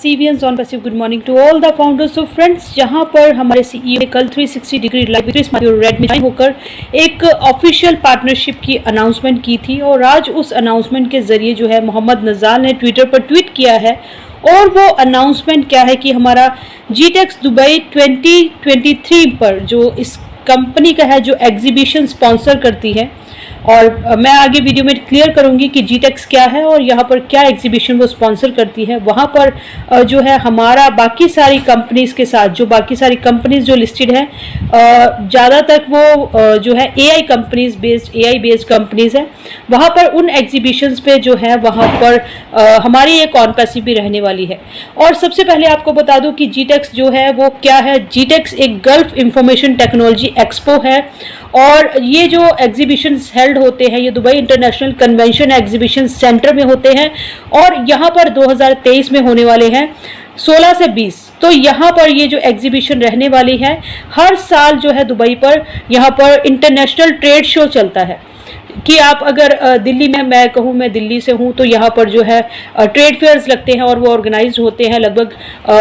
CVNs on Passive good morning to all the founders of friends. जहां पर हमारे CEO ने कल 360 डिग्री लाइव रेड में होकर एक ऑफिशियल पार्टनरशिप की अनाउंसमेंट की थी और आज उस अनाउंसमेंट के जरिए जो है मोहम्मद नज़ाल ने ट्विटर पर ट्वीट किया है और वो अनाउंसमेंट क्या है कि हमारा GTEX दुबई 2023 पर जो इस कंपनी का है जो एग्जीबिशन स्पॉन्सर करती है और मैं आगे वीडियो में क्लियर करूंगी कि GTEX क्या है और यहाँ पर क्या एग्जीबिशन वो स्पॉन्सर करती है। वहाँ पर जो है हमारा बाकी सारी कंपनीज के साथ जो बाकी सारी कंपनीज जो लिस्टेड है ज़्यादातर वो जो है AI कंपनीज बेस्ड कंपनीज है। वहाँ पर उन एग्जीबिशंस पे जो है वहाँ पर हमारी एक ऑन पैसिव भी रहने वाली है। और सबसे पहले आपको बता दूं कि GTEX जो है वो क्या है। GTEX एक गल्फ इंफॉर्मेशन टेक्नोलॉजी एक्सपो है और ये जो एग्जीबिशंस हेल्ड होते हैं ये Dubai international convention exhibition centre में होते हैं और यहाँ पर 2023 में होने वाले हैं 16 से 20। तो यहाँ पर ये जो एग्जीबिशन रहने वाली है हर साल जो है दुबई पर यहाँ पर इंटरनेशनल ट्रेड शो चलता है कि आप अगर दिल्ली में मैं कहूँ मैं दिल्ली से हूँ तो यहाँ पर जो है ट्रेड फेयर्स लगते हैं और वो ऑर्गेनाइज होते हैं लगभग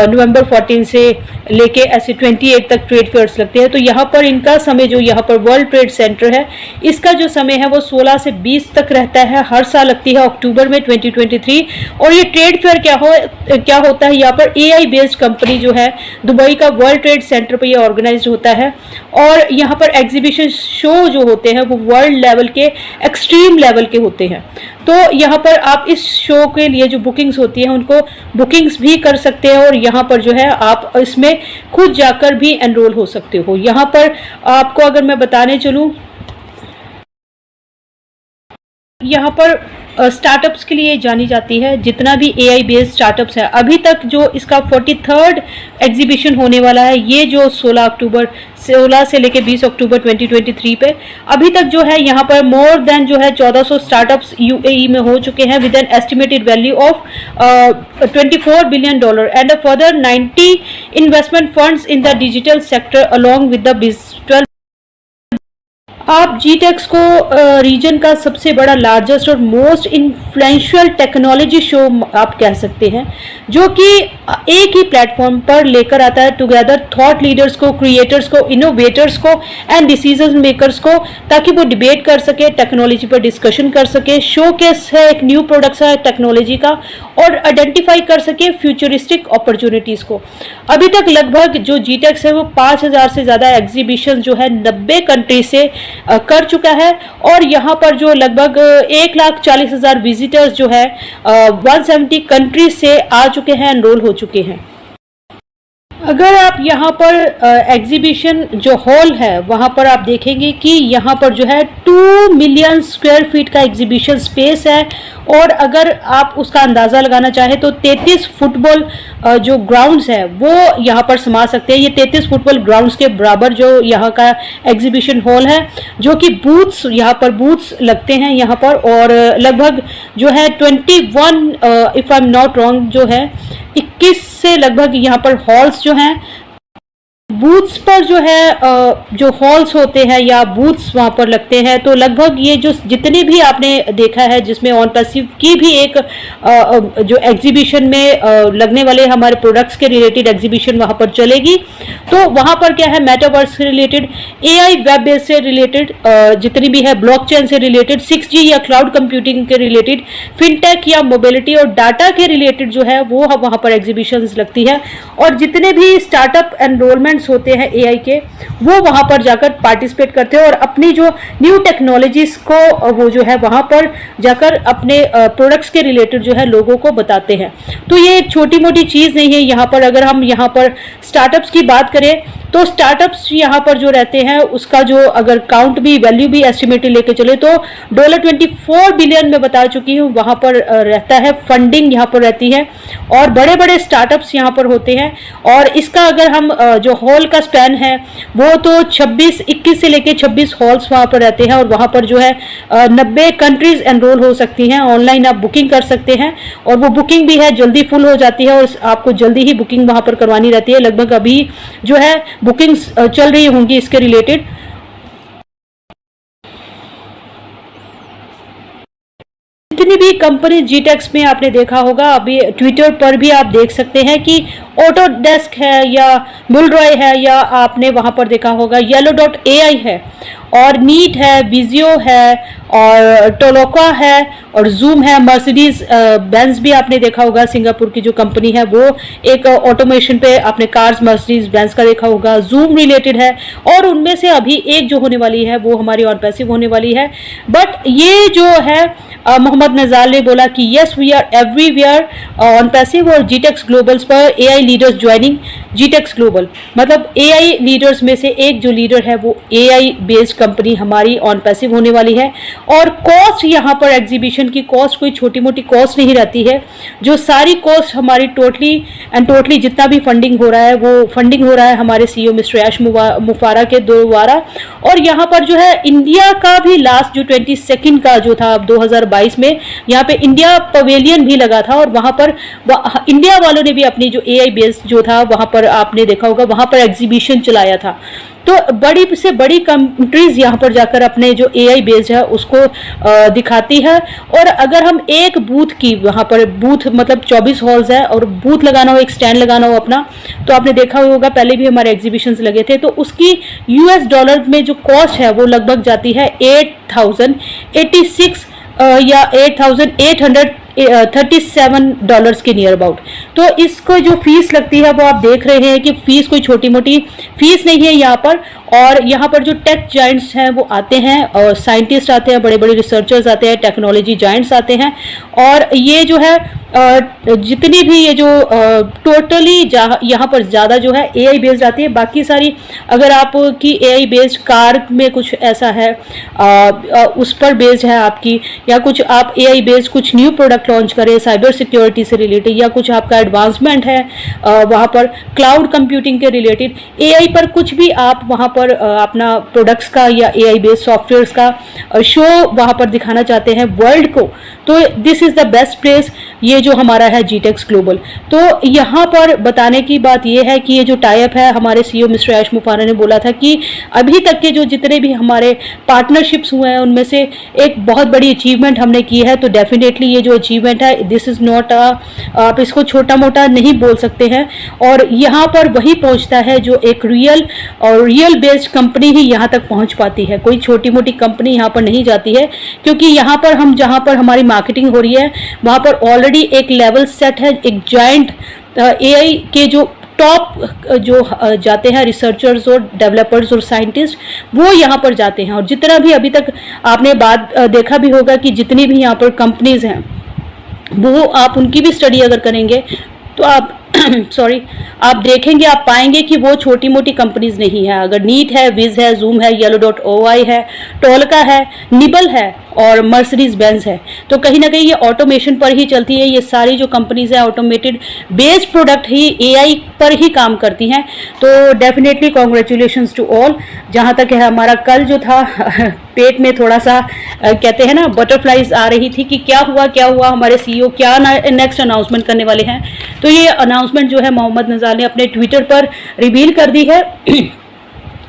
नवंबर 14 से लेके ऐसे 28 तक ट्रेड फेयर्स लगते हैं। तो यहाँ पर इनका समय जो यहाँ पर वर्ल्ड ट्रेड सेंटर है इसका जो समय है वो 16 से 20 तक रहता है। हर साल लगती है अक्टूबर में 2023 और ये ट्रेड फेयर क्या होता है यहाँ पर AI बेस्ड कंपनी जो है दुबई का वर्ल्ड ट्रेड सेंटर पर ये ऑर्गेनाइज होता है और यहाँ पर एग्जीबिशन शो जो होते हैं वो वर्ल्ड लेवल के एक्सट्रीम लेवल के होते हैं। तो यहाँ पर आप इस शो के लिए जो बुकिंग्स होती हैं उनको बुकिंग्स भी कर सकते हैं और यहाँ पर जो है आप इसमें खुद जाकर भी एनरोल हो सकते हो। यहाँ पर आपको अगर मैं बताने चलूँ यहाँ पर स्टार्टअप्स के लिए जानी जाती है जितना भी AI बेस्ड स्टार्टअप्स है। अभी तक जो इसका 43rd एग्जीबिशन होने वाला है ये जो 16 से लेके 20 अक्टूबर 2023 पे अभी तक जो है यहाँ पर मोर देन जो है 1400 स्टार्टअप्स UAE में हो चुके हैं with an estimated value of $24 billion and a further 90 investment funds in the digital sector along with the BIS12। आप GTEX को रीजन का सबसे बड़ा लार्जेस्ट और मोस्ट इन्फ्लुएंशियल टेक्नोलॉजी शो आप कह सकते हैं जो कि एक ही प्लेटफॉर्म पर लेकर आता है टुगेदर थॉट लीडर्स को, क्रिएटर्स को, इनोवेटर्स को एंड डिसीजन मेकर्स को ताकि वो डिबेट कर सके, टेक्नोलॉजी पर डिस्कशन कर सके, शोकेस है एक न्यू प्रोडक्ट्स है टेक्नोलॉजी का और आइडेंटिफाई कर सके फ्यूचरिस्टिक अपॉर्चुनिटीज़ को। अभी तक लगभग जो GTEX है वो 5000 से ज़्यादा एग्जीबिशन जो है 90 कंट्री से कर चुका है और यहाँ पर जो लगभग 1,40,000 विजिटर्स जो है 170 कंट्रीज से आ चुके हैं, एनरोल हो चुके हैं। अगर आप यहाँ पर एग्जीबिशन जो हॉल है वहाँ पर आप देखेंगे कि यहाँ पर जो है 2 मिलियन स्क्वायर फीट का एग्जीबिशन स्पेस है और अगर आप उसका अंदाज़ा लगाना चाहें तो 33 फुटबॉल जो ग्राउंड्स है वो यहाँ पर समा सकते हैं। ये 33 फुटबॉल ग्राउंड्स के बराबर जो यहाँ का एग्जीबिशन हॉल है जो कि बूथ्स यहाँ पर बूथ्स लगते हैं यहाँ पर और लगभग जो है 21 if I am not wrong जो है 21 से लगभग यहाँ पर हॉल्स जो हैं बूथ्स पर जो है जो हॉल्स होते हैं या बूथ्स वहाँ पर लगते हैं। तो लगभग ये जो जितने भी आपने देखा है जिसमें ऑन पैसिव की भी एक जो एग्जीबिशन में लगने वाले हमारे प्रोडक्ट्स के रिलेटेड एग्जीबिशन वहाँ पर चलेगी। तो वहाँ पर क्या है मेटावर्स से रिलेटेड, AI वेब बेस से रिलेटेड जितनी भी है, ब्लॉकचेन से रिलेटेड, 6G या क्लाउड कंप्यूटिंग के रिलेटेड, फिनटेक या मोबिलिटी और डाटा के रिलेटेड जो है वो वहाँ पर एग्जीबिशन लगती है और जितने भी स्टार्टअप एनरोलमेंट होते हैं AI के वो वहां पर जाकर पार्टिसिपेट करते हैं और अपनी जो न्यू टेक्नोलॉजीज को वो जो है वहां पर जाकर अपने प्रोडक्ट्स के रिलेटेड जो है लोगों को बताते हैं। तो ये एक छोटी मोटी चीज़ नहीं है। यहाँ पर अगर हम यहाँ पर स्टार्टअप्स की बात करें तो स्टार्टअप्स यहाँ पर जो रहते हैं उसका जो अगर काउंट भी वैल्यू भी एस्टिमेटेड लेके चले तो $24 बिलियन में बता चुकी हूँ वहाँ पर रहता है, फंडिंग यहाँ पर रहती है और बड़े बड़े स्टार्टअप्स यहाँ पर होते हैं। और इसका अगर हम जो हॉल का स्पैन है वो तो 21 से लेके 26 हॉल्स वहाँ पर रहते हैं और वहाँ पर जो है 90 कंट्रीज एनरोल हो सकती हैं। ऑनलाइन आप बुकिंग कर सकते हैं और वो बुकिंग भी है जल्दी फुल हो जाती है और आपको जल्दी ही बुकिंग वहाँ पर करवानी रहती है। लगभग अभी जो है बुकिंग्स चल रही होंगी इसके रिलेटेड। जितनी भी कंपनी जीटेक्स में आपने देखा होगा, अभी ट्विटर पर भी आप देख सकते हैं कि ऑटोडेस्क है या मिलरॉय है, या आपने वहाँ पर देखा होगा Yellow.ai है, और नीट है, विजियो है, और टोलोका है, और जूम है। मर्सिडीज बेंज भी आपने देखा होगा, सिंगापुर की जो कंपनी है वो एक ऑटोमेशन पे आपने कार्स मर्सिडीज बेंज का देखा होगा, जूम रिलेटेड है। और उनमें से अभी एक जो होने वाली है वो हमारी ऑन पैसिव होने वाली है। बट ये जो है मोहम्मद नज़ार ने बोला कि yes we are everywhere OnPassive, और जीटेक्स ग्लोबल्स पर AI leaders joining GITEX global, मतलब एआई लीडर्स में से एक जो लीडर है वो एआई बेस्ड कंपनी हमारी ऑन पैसिव होने वाली है। और कॉस्ट यहाँ पर एग्जीबिशन की कॉस्ट कोई छोटी मोटी कॉस्ट नहीं रहती है, जो सारी कॉस्ट हमारी टोटली जितना भी फंडिंग हो रहा है वो फंडिंग हो रहा है हमारे सीईओ मिस्टर ऐश मुफारा के द्वारा। और यहाँ पर जो है इंडिया का भी लास्ट जो 22 का जो था 2022 में यहाँ पे इंडिया पवेलियन भी लगा था, और वहाँ पर इंडिया वालों ने भी अपनी जो एआई बेस्ड जो था वहाँ पर आपने देखा होगा वहाँ पर एग्जीबिशन चलाया था। तो बड़ी से बड़ी कंट्रीज यहाँ पर जाकर अपने जो एआई बेस्ड है उसको दिखाती है। और अगर हम एक बूथ की, वहाँ पर बूथ मतलब 24 हॉल्स है, और बूथ लगाना हो, एक स्टैंड लगाना हो अपना, तो आपने देखा होगा पहले भी हमारे एग्जीबिशंस लगे थे, तो उसकी यूएस डॉलर में जो कॉस्ट है वो लगभग जाती है 8086 या $8,837 के नियर अबाउट। तो इसको जो फीस लगती है वो आप देख रहे हैं कि फीस कोई छोटी मोटी फीस नहीं है यहाँ पर। और यहाँ पर जो टेक जाइंट्स हैं वो आते हैं, और साइंटिस्ट आते हैं, बड़े बड़े रिसर्चर्स आते हैं, टेक्नोलॉजी जाइंट्स आते हैं। और ये जो है जितनी भी ये जो टोटली यहाँ पर ज़्यादा जो है एआई बेस्ड आती है। बाकी सारी अगर आपकी एआई बेस्ड कार में कुछ ऐसा है उस पर बेस्ड है आपकी, या कुछ आप एआई बेस्ड कुछ न्यू प्रोडक्ट लॉन्च करें साइबर सिक्योरिटी से रिलेटेड, या कुछ आपका एडवांसमेंट है वहाँ पर क्लाउड कंप्यूटिंग के रिलेटेड, एआई पर कुछ भी आप वहाँ पर अपना प्रोडक्ट्स का या एआई बेस्ड सॉफ्टवेयर्स का शो वहाँ पर दिखाना चाहते हैं वर्ल्ड को, तो this is the best place ये जो हमारा है जीटेक्स ग्लोबल। तो यहाँ पर बताने की बात ये है कि ये जो टाइप है, हमारे सीईओ मिस्टर ऐश मुफारा ने बोला था कि अभी तक के जो जितने भी हमारे पार्टनरशिप्स हुए हैं उनमें से एक बहुत बड़ी अचीवमेंट हमने की है। तो डेफिनेटली ये जो अचीवमेंट है दिस इज़ नॉट आप इसको छोटा मोटा नहीं बोल सकते हैं। और यहाँ पर वही पहुँचता है जो एक रियल बेस्ड कंपनी ही यहाँ तक पहुँच पाती है, कोई छोटी मोटी कंपनी यहाँ पर नहीं जाती है। क्योंकि यहाँ पर हम जहाँ पर हमारी मार्केटिंग हो रही है वहाँ पर ऑलरेडी एक लेवल सेट है, एक जॉइंट एआई के जो टॉप जो जाते हैं रिसर्चर्स और डेवलपर्स और साइंटिस्ट वो यहाँ पर जाते हैं। और जितना भी अभी तक आपने बात देखा भी होगा कि जितनी भी यहाँ पर कंपनीज हैं वो आप उनकी भी स्टडी अगर करेंगे तो आप आप देखेंगे, आप पाएंगे कि वो छोटी मोटी कंपनीज नहीं है। अगर नीट है, विज है, जूम है, Yellow.ai है, टोलका है, निबल है और मर्सिडीज बेंज है, तो कहीं ना कहीं ये ऑटोमेशन पर ही चलती है। ये सारी जो कंपनीज है ऑटोमेटेड बेस्ड प्रोडक्ट ही एआई पर ही काम करती हैं। तो डेफिनेटली कॉन्ग्रेचुलेशंस टू ऑल। जहाँ तक है हमारा कल जो था पेट में थोड़ा सा कहते हैं ना बटरफ्लाइज आ रही थी कि क्या हुआ हमारे सीईओ क्या नेक्स्ट अनाउंसमेंट करने वाले हैं। तो ये अनाउंसमेंट जो है मोहम्मद नज़ार ने अपने ट्विटर पर रिवील कर दी है।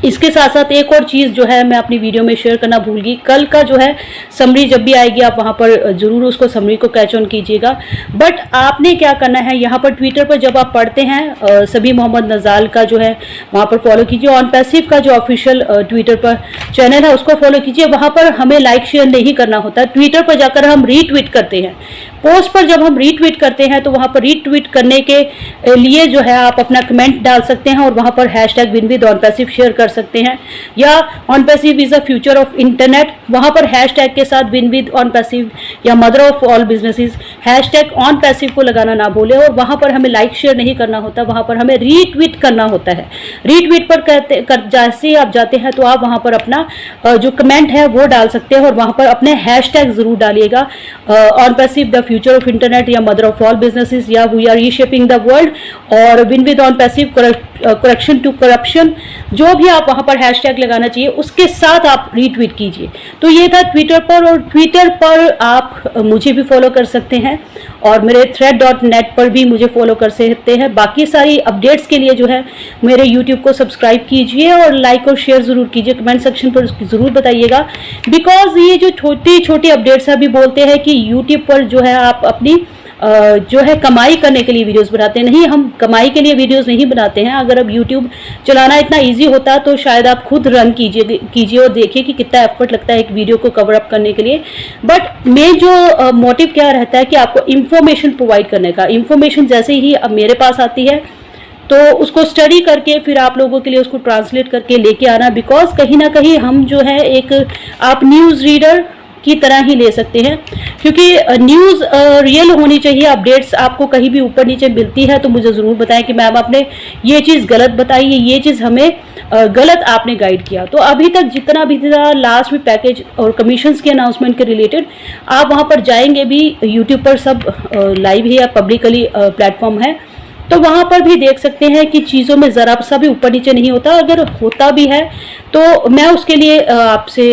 इसके साथ साथ एक और चीज़ जो है मैं अपनी वीडियो में शेयर करना भूल गई, कल का जो है समरी जब भी आएगी आप वहाँ पर ज़रूर उसको समरी को कैच ऑन कीजिएगा। बट आपने क्या करना है, यहाँ पर ट्विटर पर जब आप पढ़ते हैं सभी मोहम्मद नज़ाल का जो है वहाँ पर फॉलो कीजिए। ऑन पैसिव का जो ऑफिशियल ट्विटर पर चैनल है उसको फॉलो कीजिए। वहाँ पर हमें लाइक शेयर नहीं करना होता, ट्विटर पर जाकर हम रीट्वीट करते हैं। पोस्ट पर जब हम रीट्वीट करते हैं तो वहाँ पर रीट्वीट करने के लिए जो है आप अपना कमेंट डाल सकते हैं और वहाँ पर #winwithonpassive शेयर कर सकते हैं, या on passive is a future of internet, वहाँ पर हैशटैग के साथ winwithonpassive या mother of all businesses #on passive को लगाना ना भूलें। और वहाँ पर हमें लाइक शेयर नहीं करना होता, वहाँ पर हमें रीट्वीट करना होता है। रीट्वीट पर जैसे ही आप जाते हैं तो आप वहाँ पर अपना जो कमेंट है वो डाल सकते हैं और वहाँ पर अपने हैशटैग ज़रूर डालिएगा, on passive the future of internet या मदर ऑफ ऑल बिजनेसेस या we are reshaping the world और win with on passive correction to corruption, जो भी आप वहाँ पर हैशटैग लगाना चाहिए उसके साथ आप रीट्वीट कीजिए। तो ये था ट्विटर पर, और ट्विटर पर आप मुझे भी फॉलो कर सकते हैं और मेरे thread.net पर भी मुझे फॉलो कर सकते हैं। बाकी सारी अपडेट्स के लिए जो है मेरे यूट्यूब को सब्सक्राइब कीजिए और लाइक और शेयर ज़रूर कीजिए, कमेंट सेक्शन पर उसकी ज़रूर बताइएगा। बिकॉज ये जो छोटी छोटी अपडेट्स अभी बोलते हैं कि यूट्यूब पर जो है आप अपनी जो है कमाई करने के लिए वीडियोस बनाते हैं, नहीं, हम कमाई के लिए वीडियोस नहीं बनाते हैं। अगर अब यूट्यूब चलाना इतना इजी होता तो शायद आप खुद रन कीजिए और देखिए कि कितना एफर्ट लगता है एक वीडियो को कवर अप करने के लिए। बट मेन जो मोटिव क्या रहता है कि आपको इंफॉर्मेशन प्रोवाइड करने का। इंफॉर्मेशन जैसे ही अब मेरे पास आती है तो उसको स्टडी करके फिर आप लोगों के लिए उसको ट्रांसलेट करके लेके आना। बिकॉज कहीं ना कहीं हम जो है एक आप न्यूज़ रीडर की तरह ही ले सकते हैं, क्योंकि न्यूज़ रियल होनी चाहिए। अपडेट्स आपको कहीं भी ऊपर नीचे मिलती है तो मुझे ज़रूर बताएं कि मैम आपने ये चीज़ गलत बताई है, ये चीज़ हमें गलत आपने गाइड किया। तो अभी तक जितना भी था लास्ट में पैकेज और कमीशंस के अनाउंसमेंट के रिलेटेड, आप वहाँ पर जाएंगे भी, यूट्यूब पर सब लाइव है या पब्लिकली प्लेटफॉर्म है, तो वहाँ पर भी देख सकते हैं कि चीज़ों में ज़रा सा भी ऊपर नीचे नहीं होता। अगर होता भी है तो मैं उसके लिए आपसे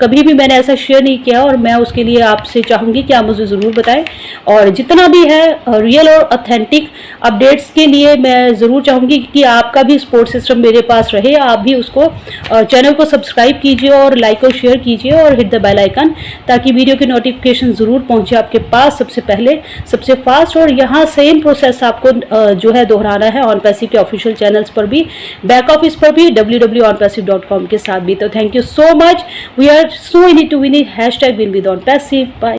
कभी भी मैंने ऐसा शेयर नहीं किया, और मैं उसके लिए आपसे चाहूँगी कि आप मुझे ज़रूर बताएं। और जितना भी है रियल और ऑथेंटिक अपडेट्स के लिए मैं ज़रूर चाहूँगी कि आपका भी सपोर्ट सिस्टम मेरे पास रहे। आप भी उसको चैनल को सब्सक्राइब कीजिए और लाइक और शेयर कीजिए और हिट द बेल आइकन, ताकि वीडियो की नोटिफिकेशन ज़रूर पहुँचे आपके पास सबसे पहले, सबसे फास्ट। और यहाँ सेम प्रोसेस आपको जो है दोहराना है OnPassive के ऑफिशियल चैनल्स पर भी, बैक ऑफिस पर भी, www.onpassive.com के साथ भी। तो thank you so much, we are so in it to win it, #win with OnPassive। Bye.